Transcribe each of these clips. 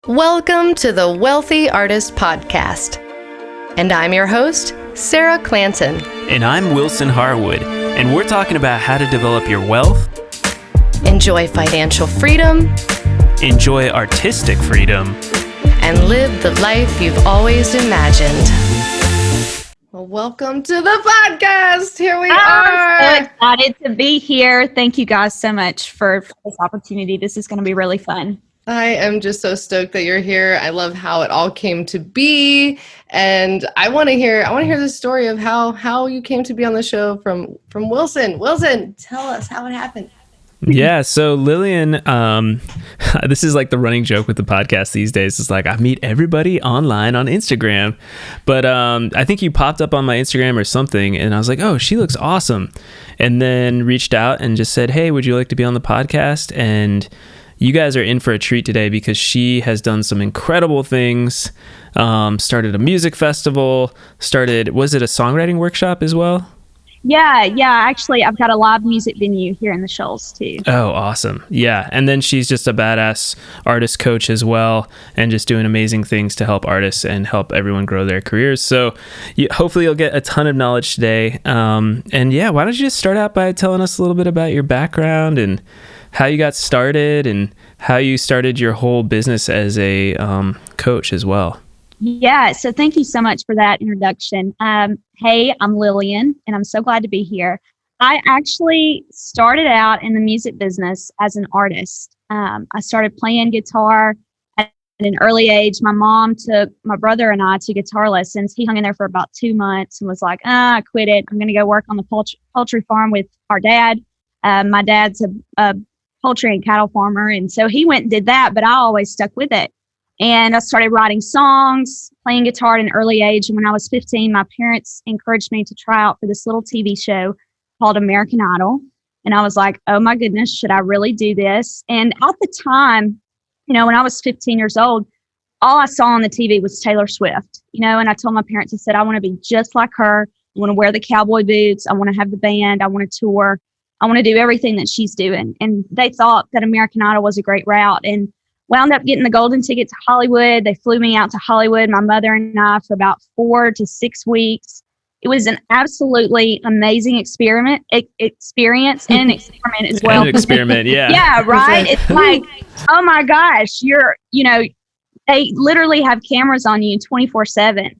Welcome to the Wealthy Artist Podcast. And I'm your host, Sarah Clanton. And I'm Wilson Harwood, and we're talking about how to develop your wealth, enjoy financial freedom, enjoy artistic freedom, and live the life you've always imagined. Well, welcome to the podcast. Here we are. I'm so excited to be here. Thank you guys so much for this opportunity. This is going to be really fun. I am just so stoked that you're here. I love how it all came to be, and I want to hear the story of how you came to be on the show from Wilson. Wilson, tell us how it happened. Yeah, so Lillian, this is like the running joke with the podcast these days. It's like I meet everybody online on Instagram, but I think you popped up on my Instagram or something, and I was like, oh, she looks awesome, and then reached out and just said, hey, would you like to be on the podcast? And you guys are in for a treat today because she has done some incredible things. Started a music festival, was it a songwriting workshop as well? Yeah. Actually, I've got a live music venue here in the Shoals too. Oh, awesome. Yeah. And then she's just a badass artist coach as well, and just doing amazing things to help artists and help everyone grow their careers. So hopefully you'll get a ton of knowledge today. And yeah, why don't you just start out by telling us a little bit about your background and how you got started and how you started your whole business as a coach as well. Yeah, so thank you so much for that introduction. Hey, I'm Lillian, and I'm so glad to be here. I actually started out in the music business as an artist. I started playing guitar at an early age. My mom took my brother and I to guitar lessons. He hung in there for about 2 months and was like, I quit it. I'm going to go work on the poultry farm with our dad. My dad's a poultry and cattle farmer. And so he went and did that, but I always stuck with it. And I started writing songs, playing guitar at an early age. And when I was 15, my parents encouraged me to try out for this little TV show called American Idol. And I was like, oh my goodness, should I really do this? And at the time, when I was 15 years old, all I saw on the TV was Taylor Swift, and I told my parents, I said, I want to be just like her. I want to wear the cowboy boots. I want to have the band. I want to tour. I want to do everything that she's doing. And they thought that American Idol was a great route and wound up getting the golden ticket to Hollywood. They flew me out to Hollywood, my mother and I, for about 4 to 6 weeks. It was an absolutely amazing experience and an experiment as well. An experiment, yeah. Yeah, right? It's like, oh my gosh, they literally have cameras on you 24/7.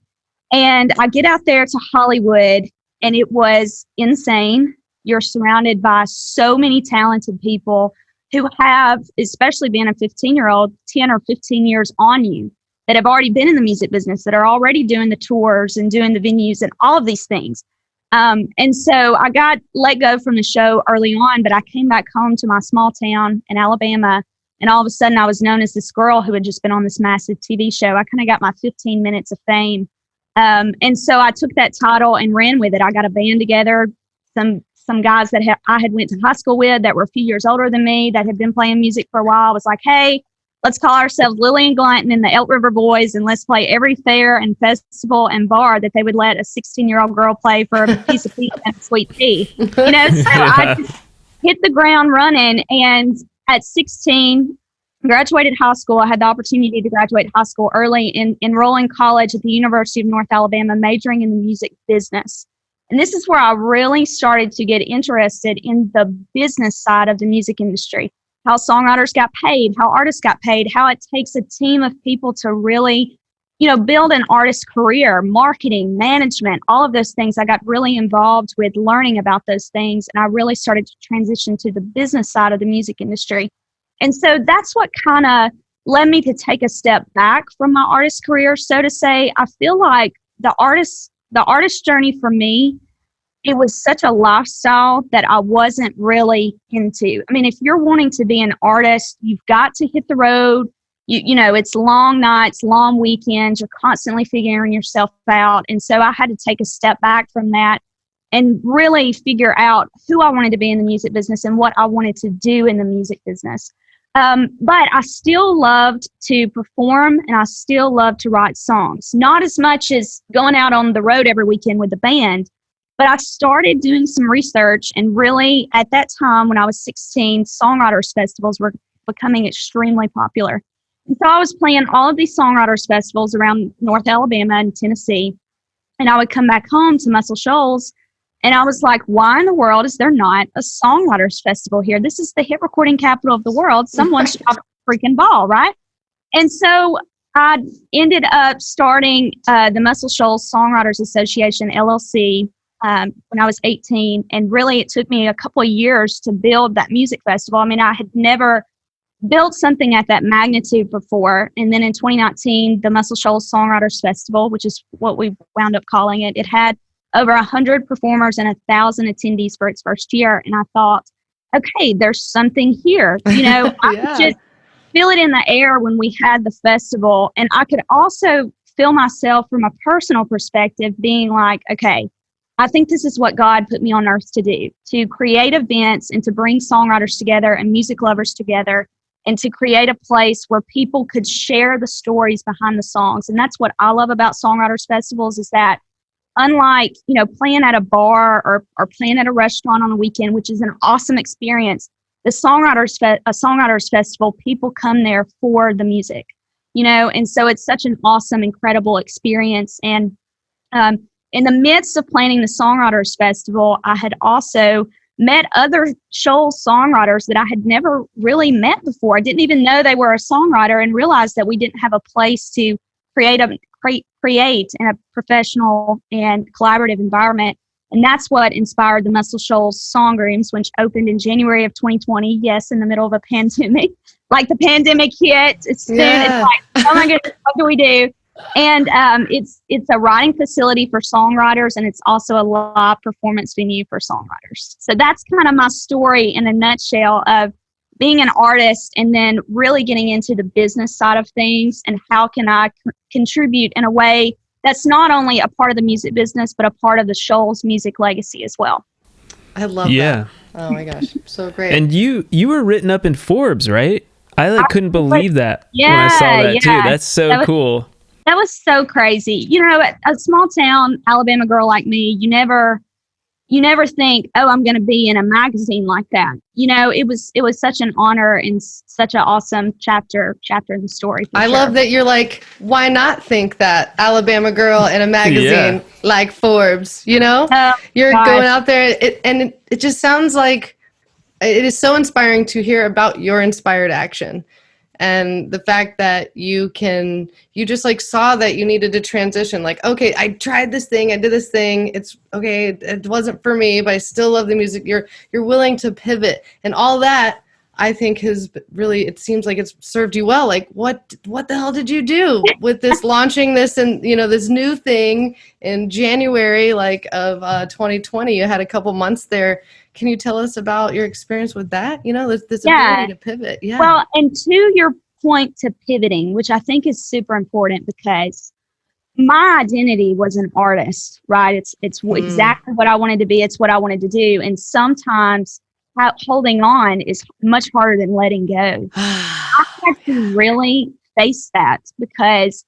And I get out there to Hollywood and it was insane. You're surrounded by so many talented people who have, especially being a 15-year-old, 10 or 15 years on you, that have already been in the music business, that are already doing the tours and doing the venues and all of these things. And so I got let go from the show early on, but I came back home to my small town in Alabama, and all of a sudden I was known as this girl who had just been on this massive TV show. I kind of got my 15 minutes of fame. And so I took that title and ran with it. I got a band together, some guys that I had went to high school with that were a few years older than me that had been playing music for a while. I was like, hey, let's call ourselves Lillian Glanton and the Elk River Boys, and let's play every fair and festival and bar that they would let a 16-year-old girl play for a piece of pizza and sweet tea. So I just hit the ground running. And at 16, graduated high school. I had the opportunity to graduate high school early and enroll in college at the University of North Alabama, majoring in the music business. And this is where I really started to get interested in the business side of the music industry, how songwriters got paid, how artists got paid, how it takes a team of people to really, build an artist's career, marketing, management, all of those things. I got really involved with learning about those things, and I really started to transition to the business side of the music industry. And so that's what kind of led me to take a step back from my artist career, so to say. I feel like the artist journey for me, it was such a lifestyle that I wasn't really into. I mean, if you're wanting to be an artist, you've got to hit the road. It's long nights, long weekends. You're constantly figuring yourself out. And so I had to take a step back from that and really figure out who I wanted to be in the music business and what I wanted to do in the music business. But I still loved to perform, and I still loved to write songs. Not as much as going out on the road every weekend with the band, but I started doing some research, and really at that time when I was 16, songwriters festivals were becoming extremely popular. So I was playing all of these songwriters festivals around North Alabama and Tennessee. And I would come back home to Muscle Shoals. And I was like, why in the world is there not a songwriters festival here? This is the hit recording capital of the world. Someone should have a freaking ball, right? And so I ended up starting the Muscle Shoals Songwriters Association, LLC, when I was 18. And really, it took me a couple of years to build that music festival. I mean, I had never built something at that magnitude before. And then in 2019, the Muscle Shoals Songwriters Festival, which is what we wound up calling it, it had over 100 performers and 1,000 attendees for its first year. And I thought, okay, there's something here. You know, I could just feel it in the air when we had the festival. And I could also feel myself from a personal perspective being like, okay, I think this is what God put me on earth to do, to create events and to bring songwriters together and music lovers together, and to create a place where people could share the stories behind the songs. And that's what I love about Songwriters Festivals, is that unlike, you know, playing at a bar or playing at a restaurant on a weekend, which is an awesome experience, the Songwriters Festival, people come there for the music, you know, and so it's such an awesome, incredible experience. And in the midst of planning the Songwriters Festival, I had also met other Shoals songwriters that I had never really met before. I didn't even know they were a songwriter, and realized that we didn't have a place to create in a professional and collaborative environment. And that's what inspired the Muscle Shoals Song Rooms, which opened in January of 2020. Yes, in the middle of a pandemic. Like the pandemic hit, it's like, oh my goodness, what do we do? And it's a writing facility for songwriters, and it's also a live performance venue for songwriters. So that's kind of my story in a nutshell of being an artist and then really getting into the business side of things, and how can I contribute in a way that's not only a part of the music business, but a part of the Shoals music legacy as well. I love that. Oh my gosh, so great. And you were written up in Forbes, right? I couldn't believe that when I saw that too. That's so cool. That was so crazy. You know, a small town Alabama girl like me, you never think, oh, I'm going to be in a magazine like that. You know, it was such an honor and such an awesome chapter in the story. I love that you're like, why not think that Alabama girl in a magazine like Forbes, you know? You're going out there, it just sounds like it is so inspiring to hear about your inspired action. And the fact that you just like saw that you needed to transition, like, okay, I tried this thing, I did this thing, it's okay, it wasn't for me, but I still love the music. You're willing to pivot, and all that, I think, has really, it seems like it's served you well. Like, what the hell did you do with this launching this and, you know, this new thing in January, like, of 2020? You had a couple months there. Can you tell us about your experience with that? You know, this ability to pivot. Yeah. Well, and to your point to pivoting, which I think is super important, because my identity was an artist, right? It's exactly what I wanted to be. It's what I wanted to do. And sometimes holding on is much harder than letting go. I had to really face that, because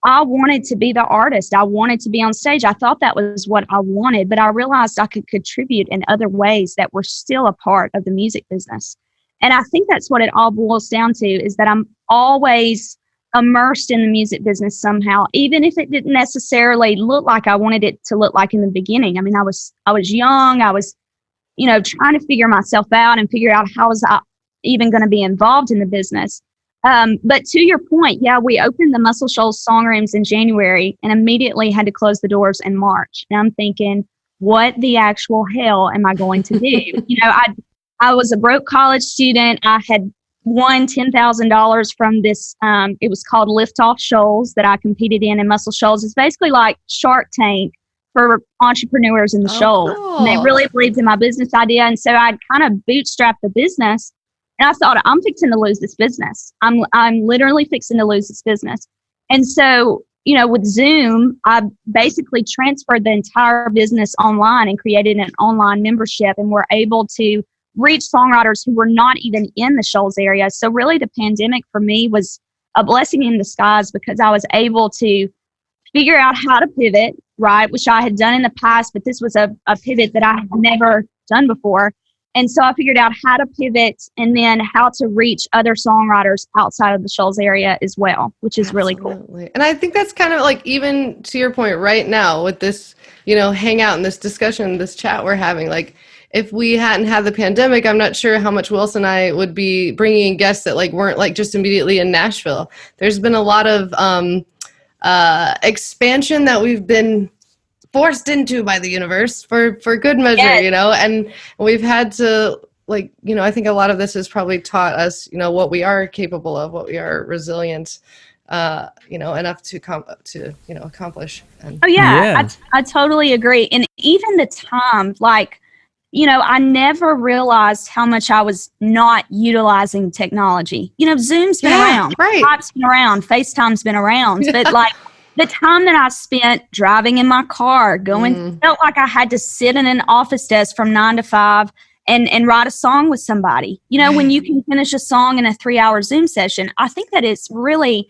I wanted to be the artist. I wanted to be on stage. I thought that was what I wanted, but I realized I could contribute in other ways that were still a part of the music business. And I think that's what it all boils down to, is that I'm always immersed in the music business somehow, even if it didn't necessarily look like I wanted it to look like in the beginning. I mean, I was young. I was, you know, trying to figure myself out and figure out how was I even going to be involved in the business. But to your point, we opened the Muscle Shoals Song Rooms in January and immediately had to close the doors in March. And I'm thinking, what the actual hell am I going to do? You know, I was a broke college student. I had won $10,000 from this, it was called Liftoff Shoals, that I competed in Muscle Shoals. It's basically like Shark Tank for entrepreneurs in the Shoals. Cool. And they really believed in my business idea. And so I'd kind of bootstrapped the business. And I thought, I'm fixing to lose this business. I'm literally fixing to lose this business. And so, you know, with Zoom, I basically transferred the entire business online and created an online membership, and we're able to reach songwriters who were not even in the Shoals area. So really the pandemic for me was a blessing in disguise, because I was able to figure out how to pivot, right, which I had done in the past, but this was a pivot that I had never done before. And so I figured out how to pivot and then how to reach other songwriters outside of the Shoals area as well, which is really cool. And I think that's kind of like, even to your point right now with this, hangout and this discussion, this chat we're having, like, if we hadn't had the pandemic, I'm not sure how much Wilson and I would be bringing in guests that like weren't like just immediately in Nashville. There's been a lot of expansion that we've been forced into by the universe for good measure, and we've had to, like, I think a lot of this has probably taught us, what we are capable of, what we are resilient, enough to accomplish. And, I totally agree. And even the time, like, I never realized how much I was not utilizing technology. Zoom's been around, Skype's been around, FaceTime's been around, but like, the time that I spent driving in my car, felt like I had to sit in an office desk from 9 to 5 and write a song with somebody. When you can finish a song in a 3-hour Zoom session, I think that it's really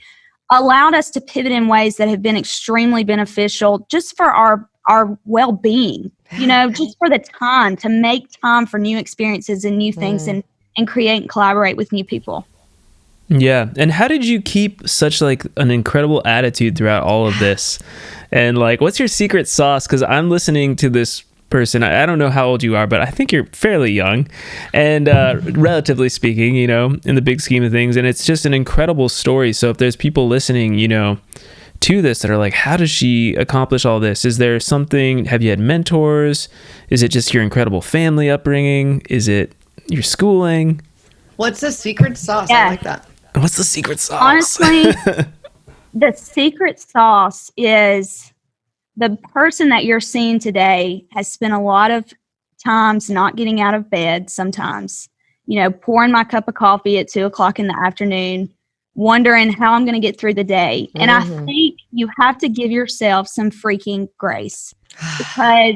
allowed us to pivot in ways that have been extremely beneficial just for our well-being, just for the time, to make time for new experiences and new things and create and collaborate with new people. Yeah. And how did you keep such like an incredible attitude throughout all of this? And like, what's your secret sauce? Because I'm listening to this person. I don't know how old you are, but I think you're fairly young and relatively speaking, in the big scheme of things. And it's just an incredible story. So if there's people listening, to this that are like, how does she accomplish all this? Is there something, have you had mentors? Is it just your incredible family upbringing? Is it your schooling? What's the secret sauce? I like that. What's the secret sauce? Honestly, the secret sauce is the person that you're seeing today has spent a lot of times not getting out of bed sometimes, pouring my cup of coffee at 2:00 in the afternoon, wondering how I'm going to get through the day. And I think you have to give yourself some freaking grace, because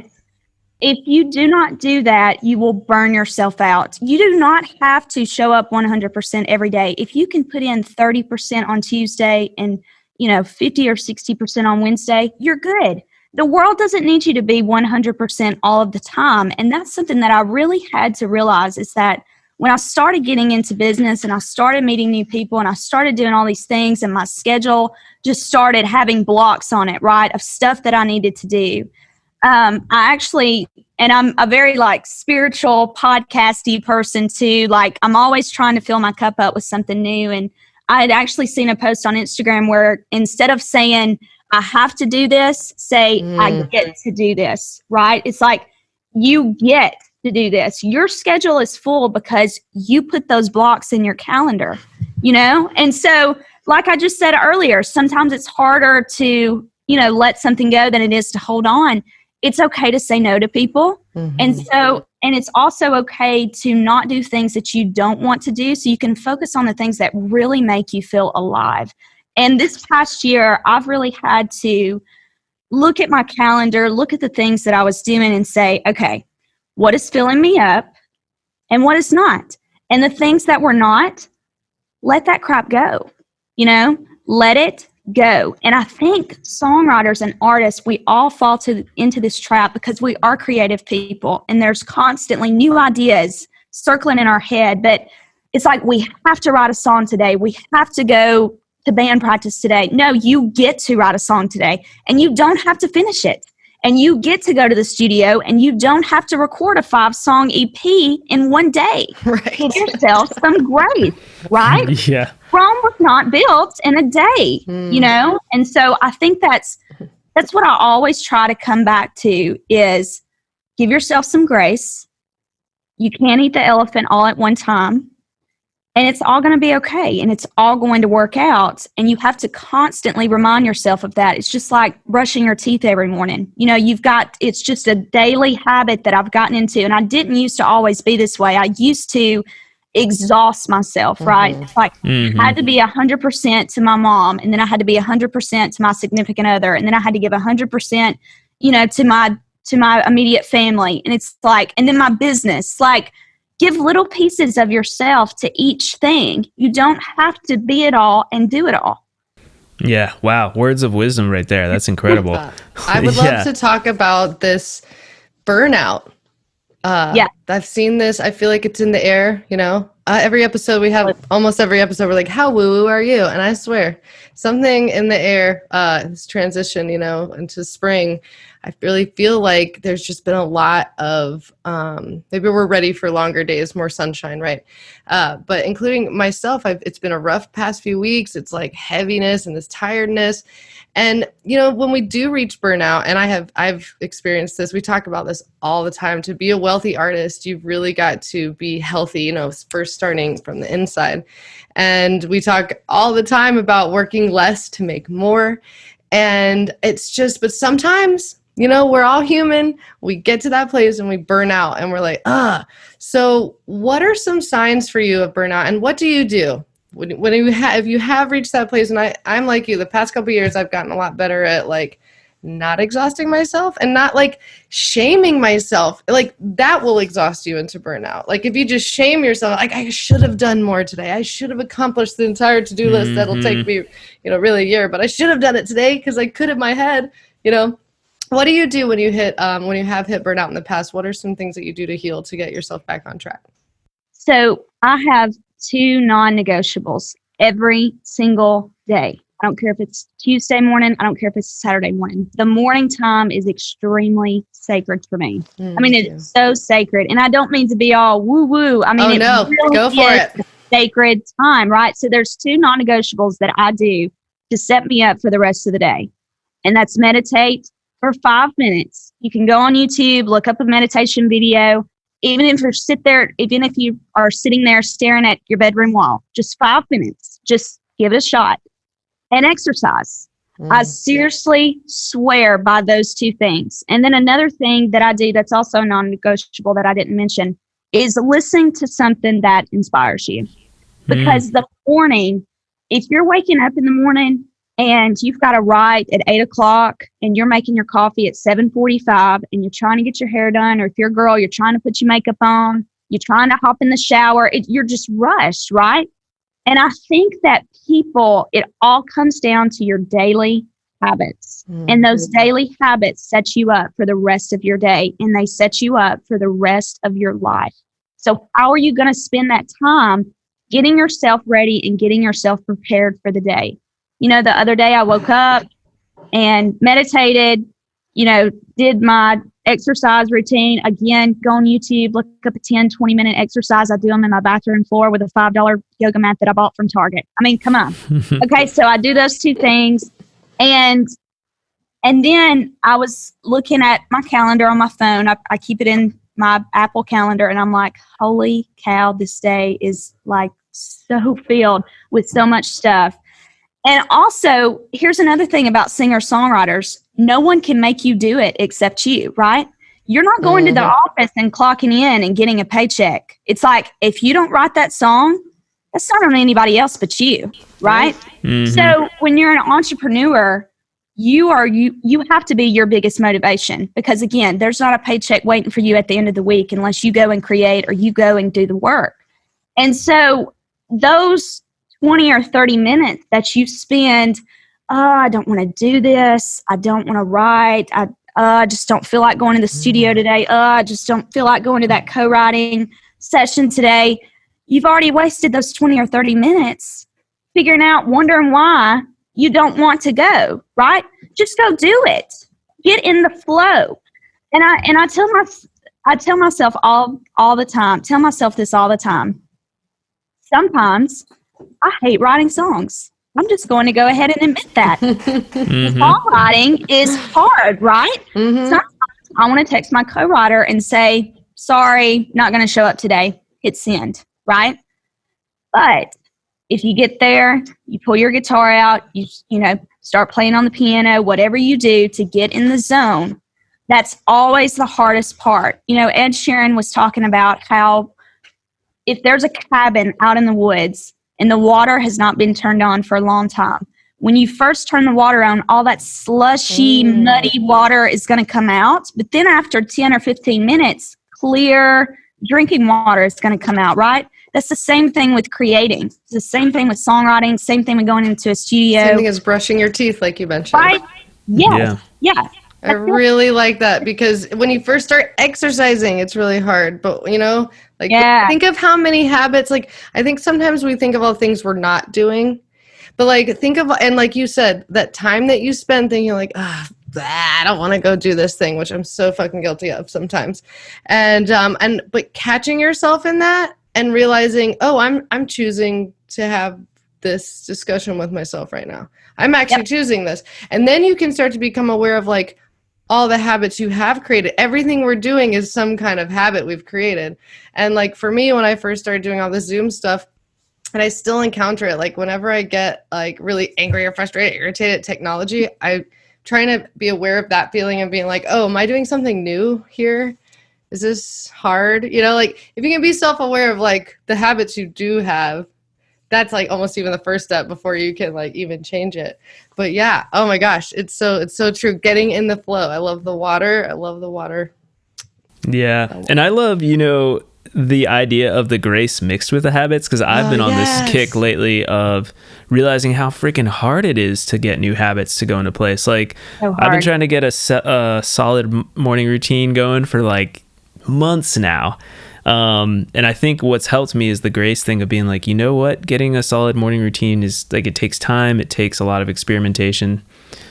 if you do not do that, you will burn yourself out. You do not have to show up 100% every day. If you can put in 30% on Tuesday and, 50 or 60% on Wednesday, you're good. The world doesn't need you to be 100% all of the time. And that's something that I really had to realize, is that when I started getting into business and I started meeting new people and I started doing all these things, and my schedule just started having blocks on it, right, of stuff that I needed to do. I actually, and I'm a very like spiritual podcasty person too. Like, I'm always trying to fill my cup up with something new. And I had actually seen a post on Instagram where instead of saying, I have to do this, say, I get to do this, right? It's like, you get to do this. Your schedule is full because you put those blocks in your calendar, And so, like I just said earlier, sometimes it's harder to, let something go than it is to hold on. It's okay to say no to people. And it's also okay to not do things that you don't want to do, so you can focus on the things that really make you feel alive. And this past year, I've really had to look at my calendar, look at the things that I was doing and say, okay, what is filling me up and what is not? And the things that were not, let that crap go, let it go. And I think songwriters and artists, we all fall into this trap because we are creative people, and there's constantly new ideas circling in our head. But it's like, we have to write a song today. We have to go to band practice today. No, you get to write a song today, and you don't have to finish it. And you get to go to the studio, and you don't have to record a 5-song EP in one day. Right. Give yourself some grace, right? Yeah. Rome was not built in a day, And so I think that's what I always try to come back to, is give yourself some grace. You can't eat the elephant all at one time. And it's all going to be okay, and it's all going to work out. And you have to constantly remind yourself of that. It's just like brushing your teeth every morning. It's just a daily habit that I've gotten into. And I didn't used to always be this way. I used to exhaust myself, right? It's like, I had to be 100% to my mom, and then I had to be 100% to my significant other, and then I had to give 100%, to my immediate family. And it's like, and then my business, like, give little pieces of yourself to each thing. You don't have to be it all and do it all. Yeah. Wow. Words of wisdom right there. That's incredible. I would love to talk about this burnout I've seen this. I feel like it's in the air, you know. Almost every episode, we're like, how woo-woo are you? And I swear, something in the air, this transition, you know, into spring, I really feel like there's just been a lot of, maybe we're ready for longer days, more sunshine, right? But including myself, it's been a rough past few weeks. It's like heaviness and this tiredness. And, you know, when we do reach burnout, and I've experienced this, we talk about this all the time, to be a wealthy artist, you've really got to be healthy, you know, first starting from the inside. And we talk all the time about working less to make more. And it's just, but sometimes, you know, we're all human. We get to that place and we burn out and we're like, So what are some signs for you of burnout, and what do you do? If you have reached that place, and I'm like you, the past couple of years, I've gotten a lot better at like not exhausting myself and not like shaming myself. Like that will exhaust you into burnout. Like if you just shame yourself, like I should have done more today. I should have accomplished the entire to-do list that'll take me, you know, really a year, but I should have done it today because I could in my head, you know. What do you do when you have hit burnout in the past? What are some things that you do to heal, to get yourself back on track? So I have 2 non-negotiables every single day. I don't care if it's Tuesday morning. I don't care if it's Saturday morning. The morning time is extremely sacred for me. I mean, it's so sacred. And I don't mean to be all woo-woo. I mean, really go for it. Sacred time, right? So there's 2 non-negotiables that I do to set me up for the rest of the day. And that's meditate for 5 minutes. You can go on YouTube, look up a meditation video. Even if you are sitting there staring at your bedroom wall, just 5 minutes, just give it a shot. And exercise. I seriously swear by those 2 things. And then another thing that I do that's also non-negotiable that I didn't mention is listening to something that inspires you. Because the morning, if you're waking up in the morning and you've got to write at 8 o'clock and you're making your coffee at 7:45 and you're trying to get your hair done, or if you're a girl, you're trying to put your makeup on, you're trying to hop in the shower, you're just rushed, right? And I think that it all comes down to your daily habits. And those daily habits set you up for the rest of your day, and they set you up for the rest of your life. So how are you going to spend that time getting yourself ready and getting yourself prepared for the day? You know, the other day I woke up and meditated, you know, did my exercise routine. Again, go on YouTube, look up a 10, 20-minute exercise. I do them in my bathroom floor with a $5 yoga mat that I bought from Target. I mean, come on. Okay, so I do those 2 things. And then I was looking at my calendar on my phone. I keep it in my Apple calendar, and I'm like, holy cow, this day is like so filled with so much stuff. And also, here's another thing about singer-songwriters. No one can make you do it except you, right? You're not going to the office and clocking in and getting a paycheck. It's like, if you don't write that song, that's not on anybody else but you, right? So when you're an entrepreneur, you have to be your biggest motivation, because again, there's not a paycheck waiting for you at the end of the week unless you go and create or you go and do the work. And so those 20 or 30 minutes that you spend, I don't want to do this. I don't want to write. I just don't feel like going to the studio today. I just don't feel like going to that co-writing session today. You've already wasted those 20 or 30 minutes wondering why you don't want to go, right? Just go do it. Get in the flow. And I tell myself all the time, tell myself this all the time. Sometimes I hate writing songs. I'm just going to go ahead and admit that. Songwriting is hard, right? Sometimes I want to text my co-writer and say, sorry, not going to show up today. Hit send, right? But if you get there, you pull your guitar out, you start playing on the piano, whatever you do to get in the zone, that's always the hardest part. You know, Ed Sheeran was talking about how if there's a cabin out in the woods and the water has not been turned on for a long time, when you first turn the water on, all that slushy, muddy water is going to come out. But then after 10 or 15 minutes, clear drinking water is going to come out, right? That's the same thing with creating. It's the same thing with songwriting, same thing with going into a studio. Same thing as brushing your teeth, like you mentioned. Right? Yeah. I really like that, because when you first start exercising, it's really hard. But, like, think of how many habits, like, I think sometimes we think of all things we're not doing. But, like, think of, and like you said, that time that you spend thinking, like, I don't want to go do this thing, which I'm so fucking guilty of sometimes. But catching yourself in that and realizing, oh, I'm choosing to have this discussion with myself right now. I'm actually choosing this. And then you can start to become aware of, like, all the habits you have created. Everything we're doing is some kind of habit we've created. And, like, for me, when I first started doing all this Zoom stuff, and I still encounter it, like, whenever I get, like, really angry or frustrated, irritated at technology, I'm trying to be aware of that feeling and being like, oh, am I doing something new here? Is this hard? Like, if you can be self-aware of, like, the habits you do have, that's, like, almost even the first step before you can, like, even change it. But yeah, oh my gosh, it's so true. Getting in the flow. I love the water. Yeah. And I love, the idea of the grace mixed with the habits, because I've been on this kick lately of realizing how freaking hard it is to get new habits to go into place. Like, I've been trying to get a solid morning routine going for, like, months now. And I think what's helped me is the grace thing of being like, you know what, getting a solid morning routine is, like, it takes time. It takes a lot of experimentation.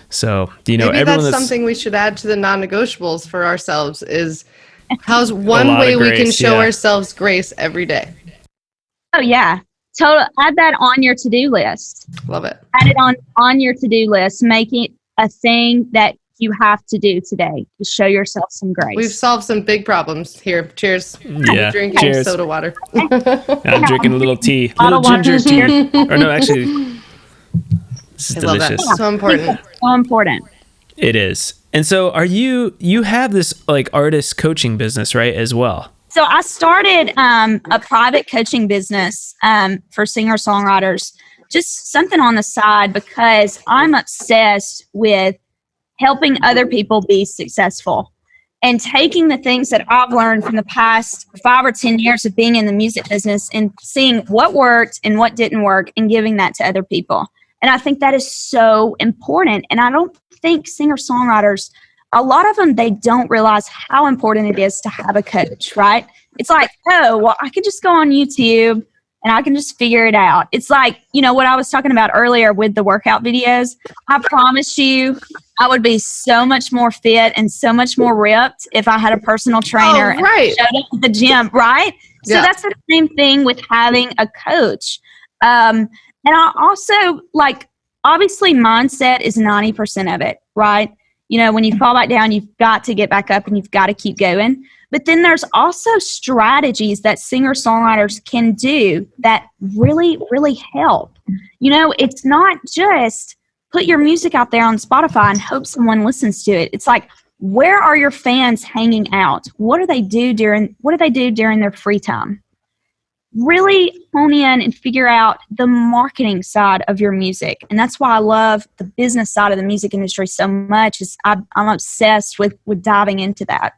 So, maybe that's something we should add to the non-negotiables for ourselves is, how's one way we can show ourselves grace every day? Oh, yeah. So add that on your to-do list. Love it. Add it on your to-do list. Make it a thing that you have to do today to show yourself some grace. We've solved some big problems here. Cheers. Yeah. I'm drinking Cheers. soda water. I'm drinking a little tea. A little ginger tea. Or no, actually, this is delicious. That. So important. So important. It is. And so you have this, like, artist coaching business, right, as well? So I started a private coaching business for singer-songwriters, just something on the side, because I'm obsessed with helping other people be successful and taking the things that I've learned from the past 5 or 10 years of being in the music business and seeing what worked and what didn't work and giving that to other people. And I think that is so important. And I don't think singer-songwriters, a lot of them, they don't realize how important it is to have a coach, right? It's like, oh, well, I could just go on YouTube and I can just figure it out. It's like, what I was talking about earlier with the workout videos. I promise you, I would be so much more fit and so much more ripped if I had a personal trainer and showed up at the gym, right? So that's the same thing with having a coach. And I also, like, obviously mindset is 90% of it, right? When you fall back down, you've got to get back up and you've got to keep going. But then there's also strategies that singer-songwriters can do that really, really help. It's not just put your music out there on Spotify and hope someone listens to it. It's like, where are your fans hanging out? What do they do during their free time? Really hone in and figure out the marketing side of your music. And that's why I love the business side of the music industry so much. I'm obsessed with diving into that.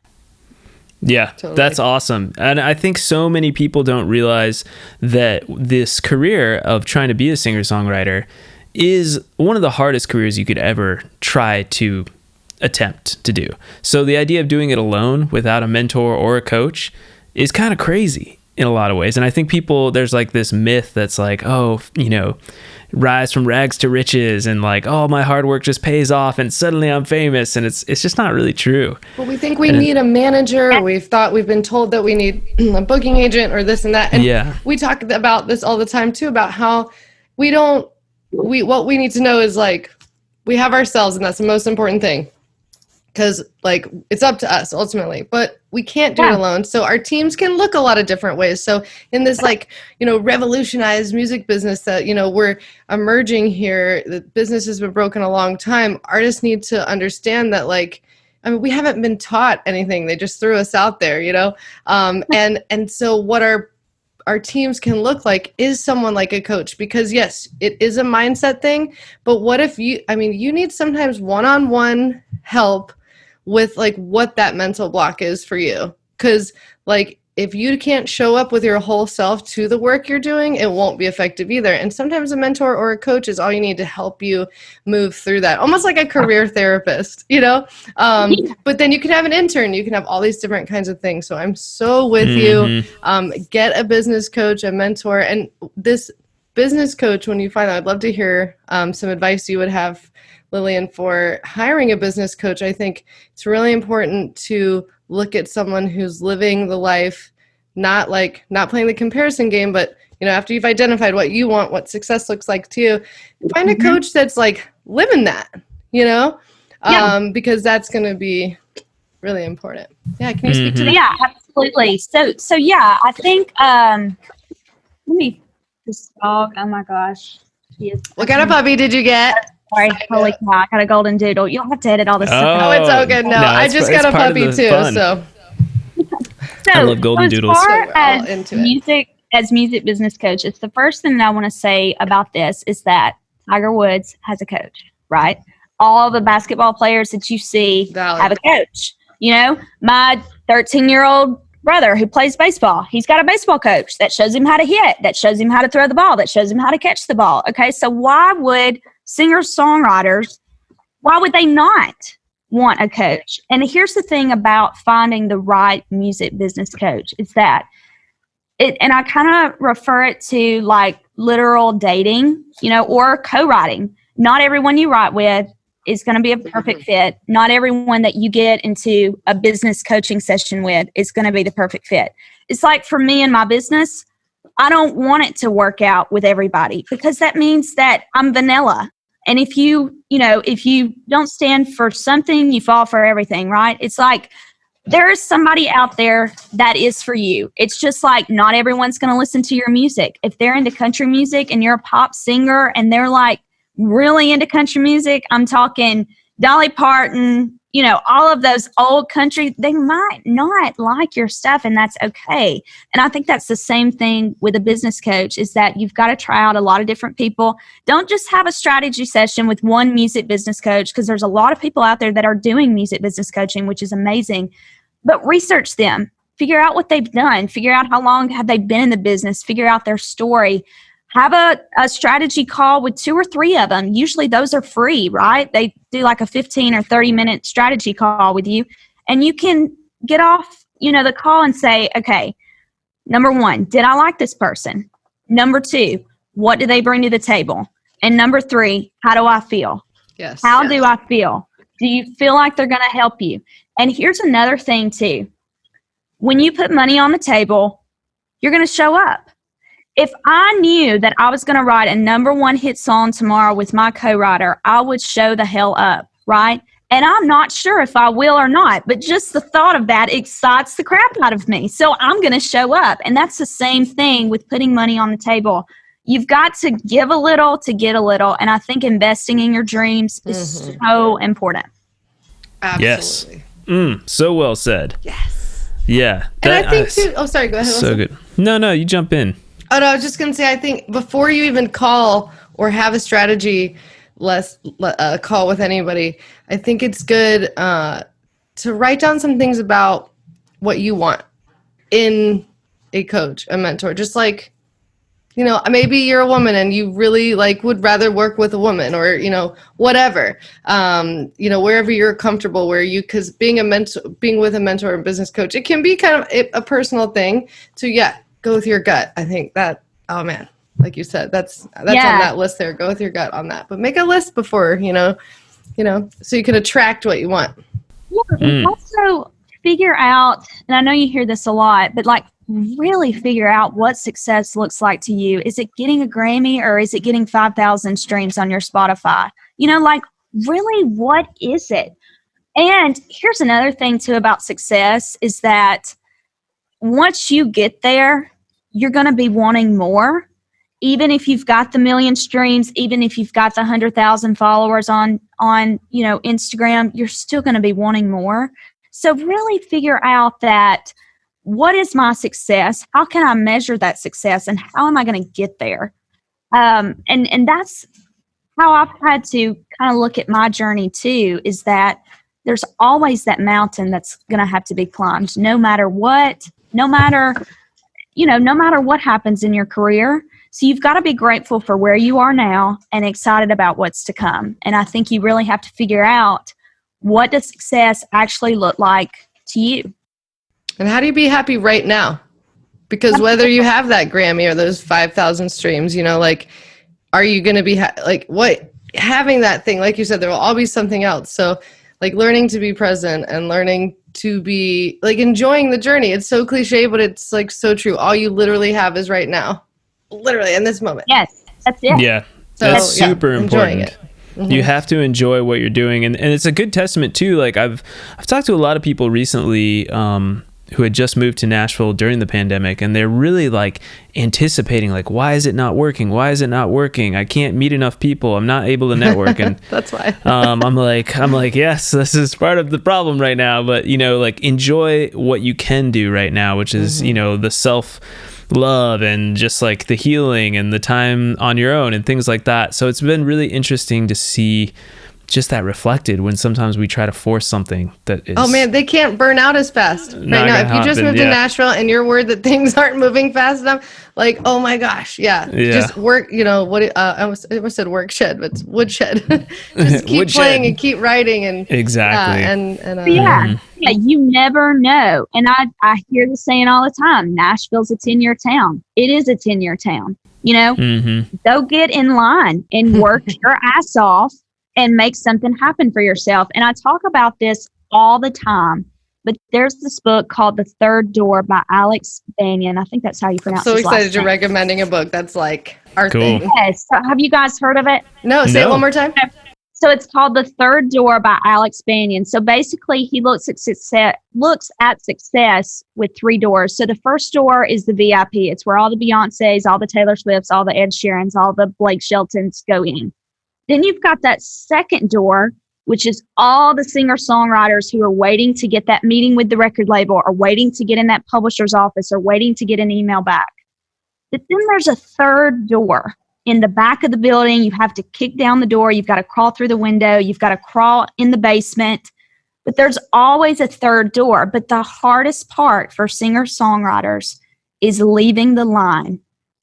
Yeah, totally. That's awesome. And I think so many people don't realize that this career of trying to be a singer-songwriter is one of the hardest careers you could ever try to attempt to do. So the idea of doing it alone without a mentor or a coach is kind of crazy in a lot of ways. And I think there's like this myth that's like, oh, rise from rags to riches, and like, oh, my hard work just pays off and suddenly I'm famous. And it's just not really true. Well, we think we need a manager. We've been told that we need a booking agent or this and that. And we talk about this all the time too, about how what we need to know is, like, we have ourselves, and that's the most important thing. Because, like, it's up to us ultimately, but we can't do it alone. So our teams can look a lot of different ways. So in this, like, revolutionized music business that, we're emerging here, the business has been broken a long time. Artists need to understand that, like, we haven't been taught anything. They just threw us out there, and so what our teams can look like is someone like a coach, because yes, it is a mindset thing, but what if you need sometimes one-on-one help with, like, what that mental block is for you. Because, like, if you can't show up with your whole self to the work you're doing, it won't be effective either. And sometimes a mentor or a coach is all you need to help you move through that, almost like a career therapist, you know? But then you can have an intern, you can have all these different kinds of things. So I'm so with you. Get a business coach, a mentor, and this business coach, when you find out, I'd love to hear some advice you would have, Lillian, for hiring a business coach. I think it's really important to look at someone who's living the life, not playing the comparison game, but after you've identified what you want, what success looks like to you, find a coach that's like living that, because that's going to be really important. Yeah. Can you speak to that? Yeah, absolutely. So yeah, I think, this dog, oh my gosh. What kind of puppy did you get? Sorry, holy cow, I got a golden doodle. You'll have to edit all this stuff. Oh, it's all good. No, I just got a puppy too. Fun. So I love golden doodles. As far as music business coach, it's the first thing that I want to say about this is that Tiger Woods has a coach, right? All the basketball players that you see have a coach. My 13-year-old brother who plays baseball, he's got a baseball coach that shows him how to hit, that shows him how to throw the ball, that shows him how to catch the ball. Okay, so why would singer-songwriters, why would they not want a coach? And here's the thing about finding the right music business coach is that and I kind of refer it to like literal dating, or co-writing. Not everyone you write with is going to be a perfect fit. Not everyone that you get into a business coaching session with is going to be the perfect fit. It's like for me and my business, I don't want it to work out with everybody because that means that I'm vanilla. And if you don't stand for something, you fall for everything, right? It's like there is somebody out there that is for you. It's just like not everyone's going to listen to your music. If they're into country music and you're a pop singer and they're like really into country music, I'm talking Dolly Parton, all of those old country, they might not like your stuff, and that's okay. And I think that's the same thing with a business coach is that you've got to try out a lot of different people. Don't just have a strategy session with one music business coach, because there's a lot of people out there that are doing music business coaching, which is amazing. But research them, figure out what they've done, figure out how long have they been in the business, figure out their story. Have a strategy call with 2 or 3 of them. Usually those are free, right? They do like a 15 or 30-minute strategy call with you. And you can get off, the call and say, okay, number 1, did I like this person? Number 2, what do they bring to the table? And number 3, how do I feel? Yes. How do I feel? Do you feel like they're going to help you? And here's another thing too. When you put money on the table, you're going to show up. If I knew that I was going to write a number 1 hit song tomorrow with my co-writer, I would show the hell up, right? And I'm not sure if I will or not, but just the thought of that excites the crap out of me. So I'm going to show up. And that's the same thing with putting money on the table. You've got to give a little to get a little. And I think investing in your dreams is so important. Absolutely. Yes. So well said. Yes. Yeah. And I think too, oh, sorry, go ahead. So good. No, you jump in. Oh, no, I was just going to say, I think before you even call or have a strategy call with anybody, I think it's good to write down some things about what you want in a coach, a mentor. Just like, maybe you're a woman and you really would rather work with a woman or, whatever, wherever you're comfortable, because being with a mentor or business coach, it can be kind of a personal thing to, go with your gut. I think that, oh man, like you said, that's on that list there. Go with your gut on that. But make a list before, so you can attract what you want. Yeah, also figure out, and I know you hear this a lot, but really figure out what success looks like to you. Is it getting a Grammy or is it getting 5,000 streams on your Spotify? Really, what is it? And here's another thing too about success is that once you get there, you're going to be wanting more. Even if you've got the 1 million streams, even if you've got the 100,000 followers on Instagram, you're still going to be wanting more. So really figure out that what is my success? How can I measure that success? And how am I going to get there? And that's how I've had to kind of look at my journey too, is that there's always that mountain that's going to have to be climbed no matter what. no matter, no matter what happens in your career. So you've got to be grateful for where you are now and excited about what's to come. And I think you really have to figure out, what does success actually look like to you? And how do you be happy right now? Because whether you have that Grammy or those 5,000 streams, like, are you going to be having that thing? Like you said, there will always be something else. So like learning to be present and learning to be like enjoying the journey. It's so cliche, but it's like so true. All you literally have is right now, literally in this moment. Yes, that's it. Yeah, So, that's super important. It. Mm-hmm. You have to enjoy what you're doing, and it's a good testament too. Like I've talked to a lot of people recently who had just moved to Nashville during the pandemic, and they're really like anticipating, like, why is it not working? Why is it not working? I can't meet enough people. I'm not able to network. And that's why. I'm like, yes, this is part of the problem right now. But like enjoy what you can do right now, which is the self-love and just like the healing and the time on your own and things like that. So it's been really interesting to see just that reflected when sometimes we try to force something that is... Oh man, they can't burn out as fast right now. If you just moved to Nashville and you're worried that things aren't moving fast enough, like, oh my gosh, just work, I almost said work shed, but it's woodshed. Just keep playing and keep writing. And exactly. You never know. And I hear the saying all the time, Nashville's a 10-year town. It is a 10-year town. Go get in line and work your ass off and make something happen for yourself. And I talk about this all the time, but there's this book called The Third Door by Alex Banyan. I think that's how you pronounce it. I'm so excited you're recommending a book. That's like our thing. Yes. So have you guys heard of it? No, say it one more time. So it's called The Third Door by Alex Banyan. So basically he looks at success with 3 doors. So the first door is the VIP. It's where all the Beyoncés, all the Taylor Swifts, all the Ed Sheerans, all the Blake Sheltons go in. Then you've got that second door, which is all the singer-songwriters who are waiting to get that meeting with the record label, or waiting to get in that publisher's office, or waiting to get an email back. But then there's a third door in the back of the building. You have to kick down the door. You've got to crawl through the window. You've got to crawl in the basement. But there's always a third door. But the hardest part for singer-songwriters is leaving the line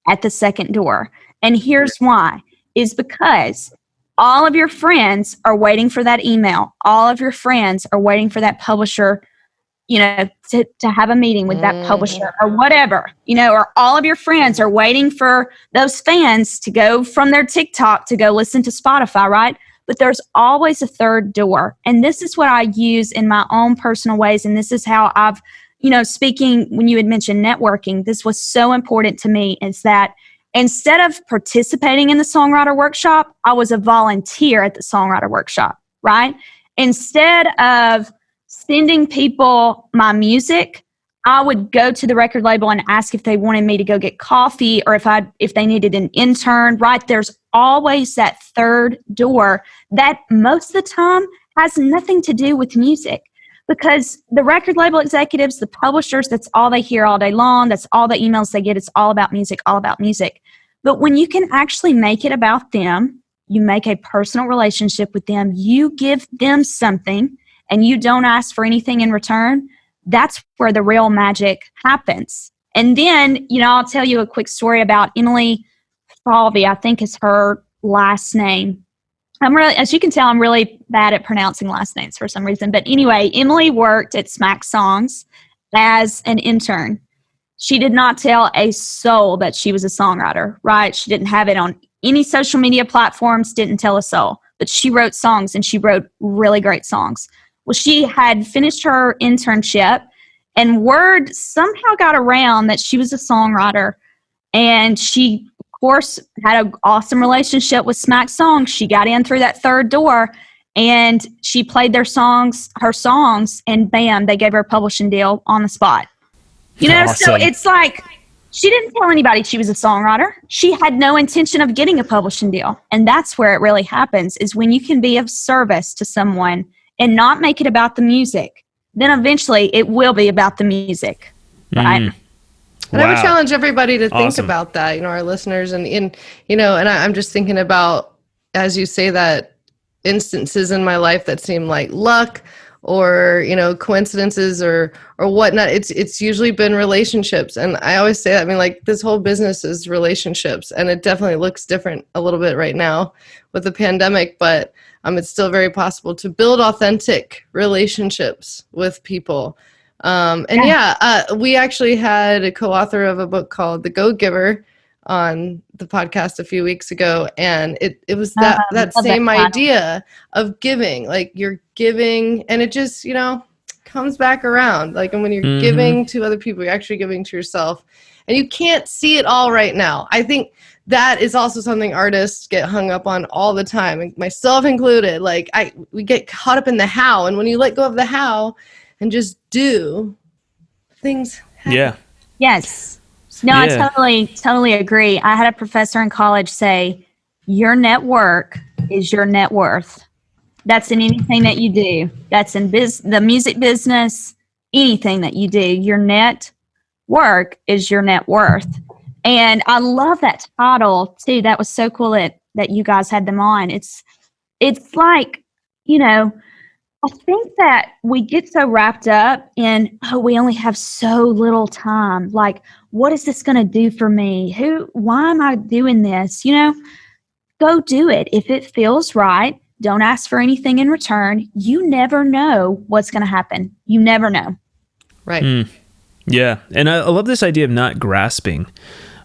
at the second door. And here's why, is because all of your friends are waiting for that email. All of your friends are waiting for that publisher, to have a meeting with that publisher or whatever, or all of your friends are waiting for those fans to go from their TikTok to go listen to Spotify, right? But there's always a third door. And this is what I use in my own personal ways. And this is how I've, speaking, when you had mentioned networking, this was so important to me, is that instead of participating in the songwriter workshop, I was a volunteer at the songwriter workshop, right? Instead of sending people my music, I would go to the record label and ask if they wanted me to go get coffee, or if they needed an intern, right? There's always that third door that most of the time has nothing to do with music. Because the record label executives, the publishers, that's all they hear all day long. That's all the emails they get. It's all about music, all about music. But when you can actually make it about them, you make a personal relationship with them, you give them something, and you don't ask for anything in return, that's where the real magic happens. And then, I'll tell you a quick story about Emily Falvey, I think is her last name. As you can tell, I'm really bad at pronouncing last names for some reason. But anyway, Emily worked at Smack Songs as an intern. She did not tell a soul that she was a songwriter, right? She didn't have it on any social media platforms, didn't tell a soul. But she wrote songs, and she wrote really great songs. Well, she had finished her internship, and word somehow got around that she was a songwriter. And she, of course, had an awesome relationship with Smack Songs. She got in through that third door, and she played her songs, and bam, they gave her a publishing deal on the spot. Awesome. So it's like, she didn't tell anybody she was a songwriter. She had no intention of getting a publishing deal. And that's where it really happens, is when you can be of service to someone and not make it about the music, then eventually it will be about the music, right? And I would challenge everybody to think about that, our listeners, and I'm just thinking about, as you say that, instances in my life that seem like luck or coincidences or whatnot. It's usually been relationships, and I always say that. I mean, like, this whole business is relationships, and it definitely looks different a little bit right now with the pandemic, but it's still very possible to build authentic relationships with people. We actually had a co-author of a book called The Go-Giver on the podcast a few weeks ago, and it was that same idea of giving. Like, you're giving, and it just comes back around. Like, and when you're giving to other people, you're actually giving to yourself, and you can't see it all right now. I think that is also something artists get hung up on all the time, myself included. Like, we get caught up in the how, and when you let go of the how and just do, things happen. Yeah. Yes. No, yeah. I totally agree. I had a professor in college say, your network is your net worth. That's in anything that you do. That's in the music business, anything that you do. Your net work is your net worth. And I love that title too. That was so cool that you guys had them on. It's like, I think that we get so wrapped up in, we only have so little time. Like, what is this going to do for me? Why am I doing this? Go do it. If it feels right, don't ask for anything in return. You never know what's going to happen. You never know. Right. Yeah. And I love this idea of not grasping.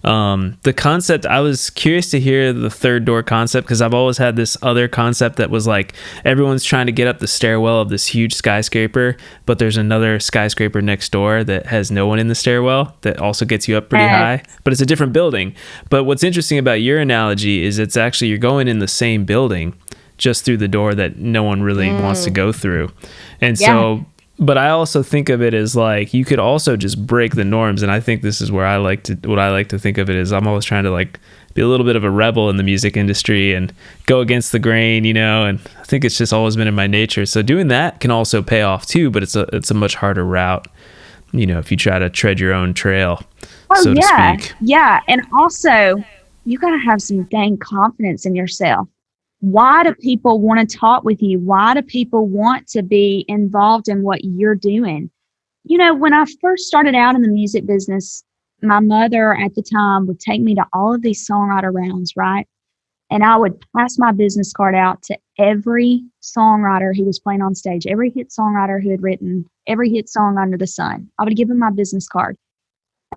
The concept, I was curious to hear the third door concept, because I've always had this other concept that was like, everyone's trying to get up the stairwell of this huge skyscraper, but there's another skyscraper next door that has no one in the stairwell that also gets you up pretty high, but it's a different building. But what's interesting about your analogy is it's actually, you're going in the same building, just through the door that no one really wants to go through. And so, but I also think of it as like, you could also just break the norms. And I think this is where what I like to think of it is, I'm always trying to like be a little bit of a rebel in the music industry and go against the grain, and I think it's just always been in my nature. So doing that can also pay off too, but it's a much harder route, if you try to tread your own trail, so to speak. Yeah. And also you got to have some dang confidence in yourself. Why do people want to talk with you? Why do people want to be involved in what you're doing? When I first started out in the music business, my mother at the time would take me to all of these songwriter rounds, right? And I would pass my business card out to every songwriter who was playing on stage, every hit songwriter who had written every hit song under the sun. I would give them my business card,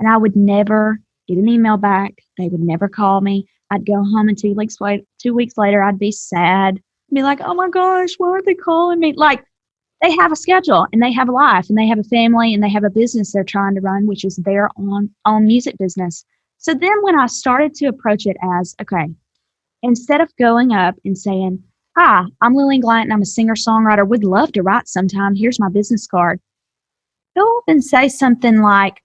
and I would never get an email back. They would never call me. I'd go home, and 2 weeks later, I'd be sad. I'd be like, oh my gosh, why aren't they calling me? Like, they have a schedule, and they have a life, and they have a family, and they have a business they're trying to run, which is their own music business. So then when I started to approach it as, okay, instead of going up and saying, hi, I'm Lillian Glanton, I'm a singer-songwriter, would love to write sometime, here's my business card. Go up and say something like,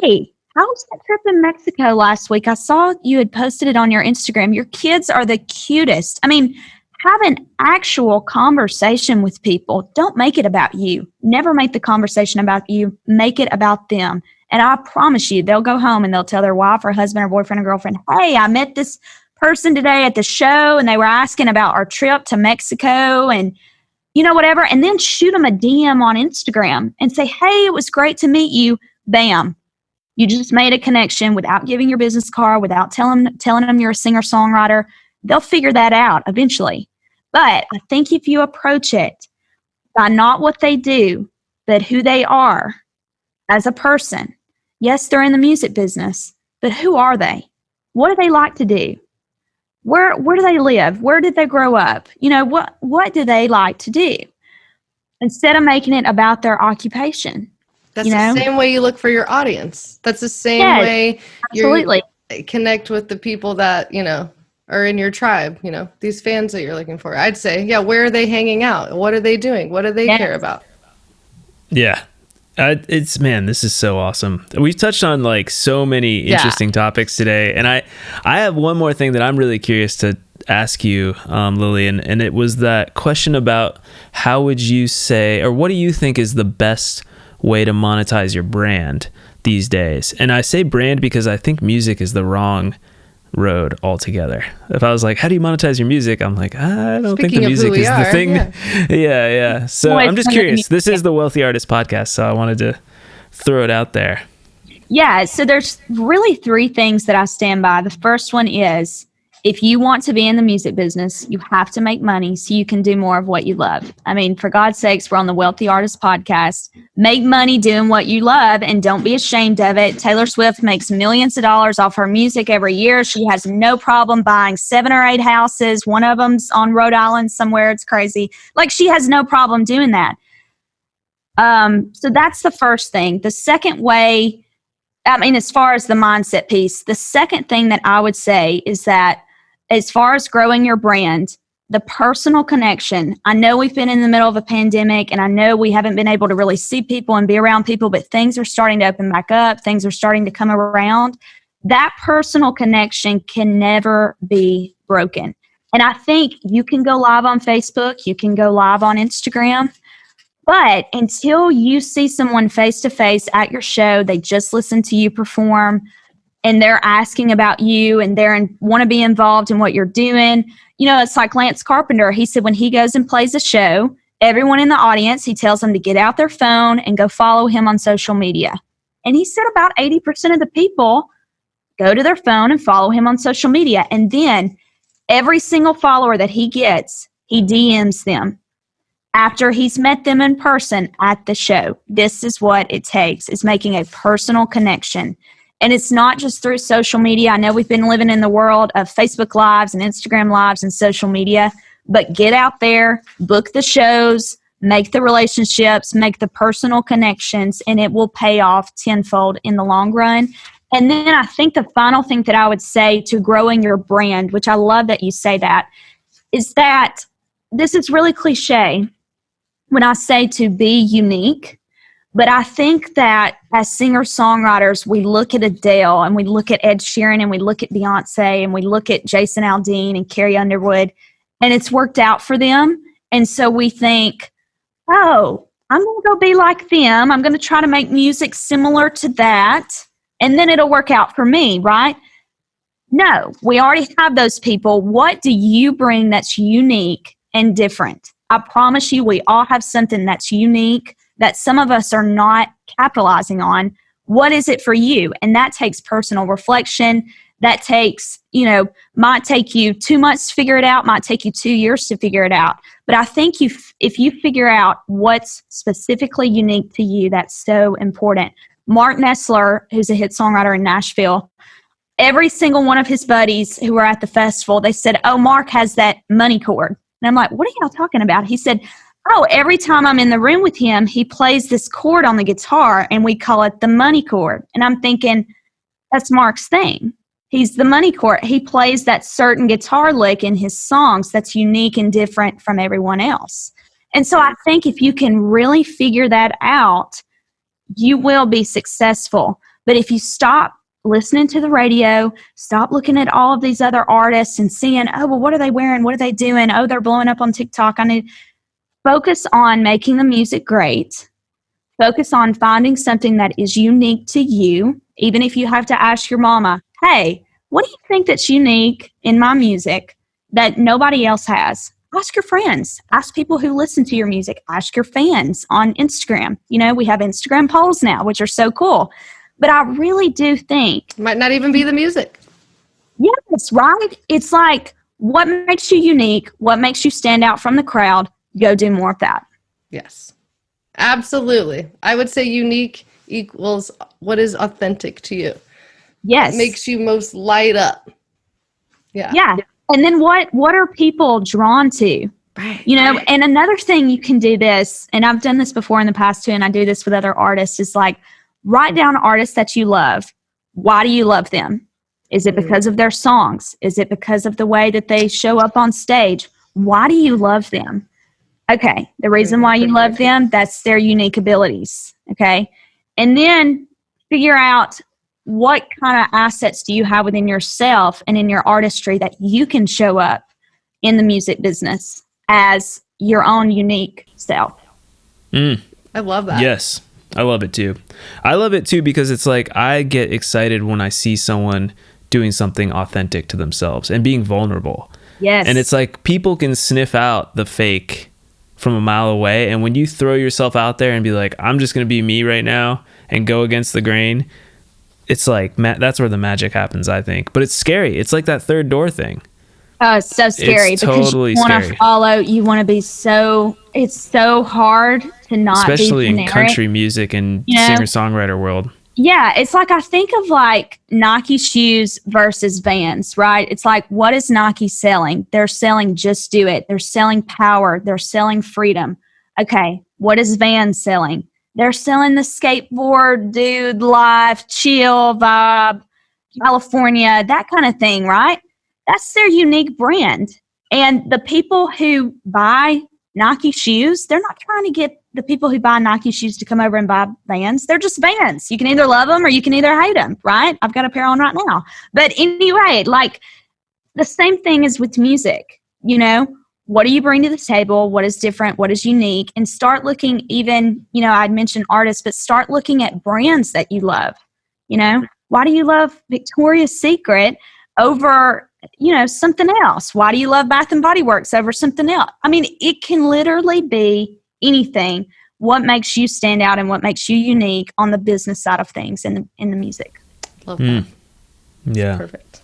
hey, how was that trip in Mexico last week? I saw you had posted it on your Instagram. Your kids are the cutest. I mean, have an actual conversation with people. Don't make it about you. Never make the conversation about you. Make it about them. And I promise you, they'll go home and they'll tell their wife or husband or boyfriend or girlfriend, hey, I met this person today at the show, and they were asking about our trip to Mexico and, whatever. And then shoot them a DM on Instagram and say, hey, it was great to meet you. Bam. You just made a connection without giving your business card, without telling them you're a singer-songwriter. They'll figure that out eventually. But I think if you approach it by not what they do, but who they are as a person. Yes, they're in the music business, but who are they? What do they like to do? Where do they live? Where did they grow up? What do they like to do? Instead of making it about their occupation. That's the same way you look for your audience. That's the same way you connect with the people that, are in your tribe, these fans that you're looking for. I'd say, where are they hanging out? What are they doing? What do they care about? Yeah. This is so awesome. We've touched on like so many interesting topics today. And I have one more thing that I'm really curious to ask you, Lillian, and it was that question about how would you say, or what do you think is the best way to monetize your brand these days? And I say brand because I think music is the wrong road altogether. If I was like, how do you monetize your music? I'm like, I don't Speaking think the of music who we is the are, thing. yeah. Yeah. So Well, I'm just it's one of the curious. This is the Wealthy Artist Podcast, so I wanted to throw it out there. Yeah, so there's really three things that I stand by. The first one is, if you want to be in the music business, you have to make money so you can do more of what you love. I mean, for God's sakes, we're on the Wealthy Artist Podcast. Make money doing what you love and don't be ashamed of it. Taylor Swift makes millions of dollars off her music every year. She has no problem buying 7 or 8 houses. One of them's on Rhode Island somewhere. It's crazy. Like, she has no problem doing that. So that's the first thing. The second way, I mean, as far as the mindset piece, the second thing that I would say is that as far as growing your brand, the personal connection. I know we've been in the middle of a pandemic, and I know we haven't been able to really see people and be around people, but things are starting to open back up. Things are starting to come around. That personal connection can never be broken. And I think you can go live on Facebook, you can go live on Instagram, but until you see someone face to face at your show, they just listen to you perform, and they're asking about you and want to be involved in what you're doing. You know, it's like Lance Carpenter. He said when he goes and plays a show, everyone in the audience, he tells them to get out their phone and go follow him on social media. And he said about 80% of the people go to their phone and follow him on social media. And then every single follower that he gets, he DMs them after he's met them in person at the show. This is what it takes, is making a personal connection. And it's not just through social media. I know we've been living in the world of Facebook Lives and Instagram Lives and social media, but get out there, book the shows, make the relationships, make the personal connections, and it will pay off tenfold in the long run. And then I think the final thing that I would say to growing your brand, which I love that you say that, is that this is really cliche when I say to be unique. But I think that as singer-songwriters, we look at Adele and we look at Ed Sheeran and we look at Beyonce and we look at Jason Aldean and Carrie Underwood, and it's worked out for them. And so we think, oh, I'm going to go be like them. I'm going to try to make music similar to that, and then it'll work out for me, right? No, we already have those people. What do you bring that's unique and different? I promise you, we all have something that's unique that some of us are not capitalizing on. What is it for you? And that takes personal reflection. That takes, might take you 2 months to figure it out, might take you 2 years to figure it out. But I think if you figure out what's specifically unique to you, that's so important. Mark Nessler, who's a hit songwriter in Nashville, every single one of his buddies who were at the festival, they said, oh, Mark has that money chord. And I'm like, what are y'all talking about? He said, oh, every time I'm in the room with him, he plays this chord on the guitar, and we call it the money chord. And I'm thinking, that's Mark's thing. He's the money chord. He plays that certain guitar lick in his songs that's unique and different from everyone else. And so I think if you can really figure that out, you will be successful. But if you stop listening to the radio, stop looking at all of these other artists and seeing, oh, well, what are they wearing? What are they doing? Oh, they're blowing up on TikTok. Focus on making the music great. Focus on finding something that is unique to you. Even if you have to ask your mama, hey, what do you think that's unique in my music that nobody else has? Ask your friends. Ask people who listen to your music. Ask your fans on Instagram. We have Instagram polls now, which are so cool. But I really do think... Might not even be the music. Yes, right? It's like, what makes you unique? What makes you stand out from the crowd? Go do more of that. Yes, absolutely. I would say unique equals what is authentic to you. Yes. What makes you most light up. Yeah. Yeah. And then what are people drawn to? Right. And another thing you can do this, and I've done this before in the past too, and I do this with other artists, is like write down artists that you love. Why do you love them? Is it because of their songs? Is it because of the way that they show up on stage? Why do you love them? Okay, the reason why you love them, that's their unique abilities, okay? And then figure out what kind of assets do you have within yourself and in your artistry that you can show up in the music business as your own unique self. I love that. Yes, I love it too. I love it too because it's like I get excited when I see someone doing something authentic to themselves and being vulnerable. Yes. And it's like people can sniff out the fake from a mile away. And when you throw yourself out there and be like, I'm just going to be me right now and go against the grain, it's like, that's where the magic happens, I think. But it's scary. It's like that third door thing. Oh, it's so scary It's because totally you want to scary. follow. You want to be so. It's so hard to not Especially be in generic. country music and You know? singer-songwriter world. Yeah, it's like I think of like Nike shoes versus Vans, right? It's like, what is Nike selling? They're selling just do it. They're selling power. They're selling freedom. Okay, what is Vans selling? They're selling the skateboard, dude, life, chill vibe, California, that kind of thing, right? That's their unique brand. And the people who buy Nike shoes, they're not trying to get the people who buy Nike shoes to come over and buy Vans. They're just Vans. You can either love them or you can either hate them, right? I've got a pair on right now. But anyway, like the same thing is with music. You know, what do you bring to the table? What is different? What is unique? And start looking even, you know, I'd mentioned artists, but start looking at brands that you love. You know, why do you love Victoria's Secret over, you know, something else? Why do you love Bath and Body Works over something else? I mean, it can literally be anything. What makes you stand out and what makes you unique on the business side of things in the music. Love that. Yeah. Perfect.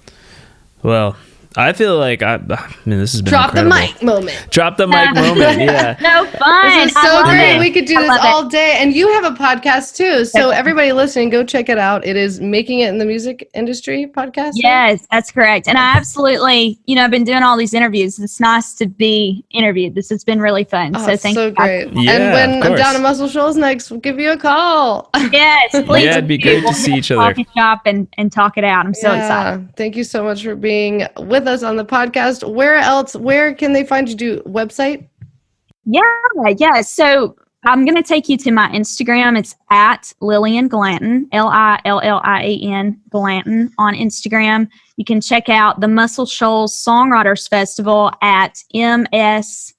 Well, I feel like this has been Drop incredible. the mic moment. Drop the mic moment. Yeah. So fun. This is so great. it. We could do I this love it. all day. And you have a podcast too. So everybody listening, go check it out. It is Making It in the Music Industry podcast. Yes, that's correct. And I absolutely, you know, I've been doing all these interviews. It's nice to be interviewed. This has been really fun. Oh, So thank so you. great. Yeah, and when of I'm course. down at Muscle Shoals next, we'll give you a call. Yes, please. Yeah, it'd be great to We'll see hit each a other. coffee shop and talk it out. I'm so excited. Thank you so much for being with us on the podcast. Where can they find you? Do website? Yeah. So I'm going to take you to my Instagram. It's at Lillian Glanton, Lillian Glanton on Instagram. You can check out the Muscle Shoals Songwriters Festival at MS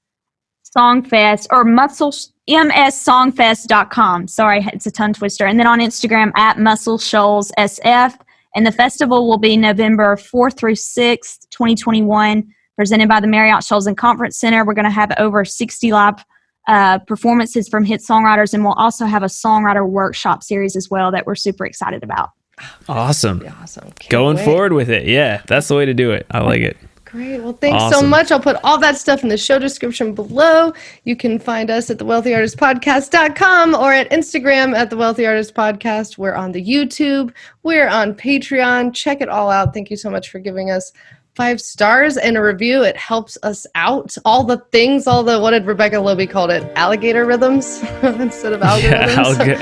Songfest or mssongfest.com. Sorry, it's a tongue twister. And then on Instagram at Muscle Shoals SF. And the festival will be November 4th through 6th, 2021, presented by the Marriott Shoals and Conference Center. We're going to have over 60 live performances from hit songwriters, and we'll also have a songwriter workshop series as well that we're super excited about. Awesome. Awesome. Can't Going wait. forward with it. Yeah, that's the way to do it. I like it. Great. Well, thanks so Awesome. much. I'll put all that stuff in the show description below. You can find us at thewealthyartistpodcast.com or at Instagram at thewealthyartistpodcast. We're on the YouTube. We're on Patreon. Check it all out. Thank you so much for giving us 5 stars and a review. It helps us out. All the things, what did Rebecca Loby called it? Alligator rhythms instead of algorithms. Yeah, I really love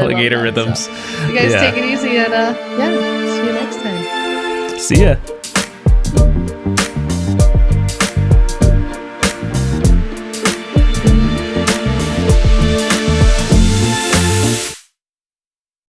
alligator that. rhythms. So, you guys Yeah. take it easy and see you next time. See ya.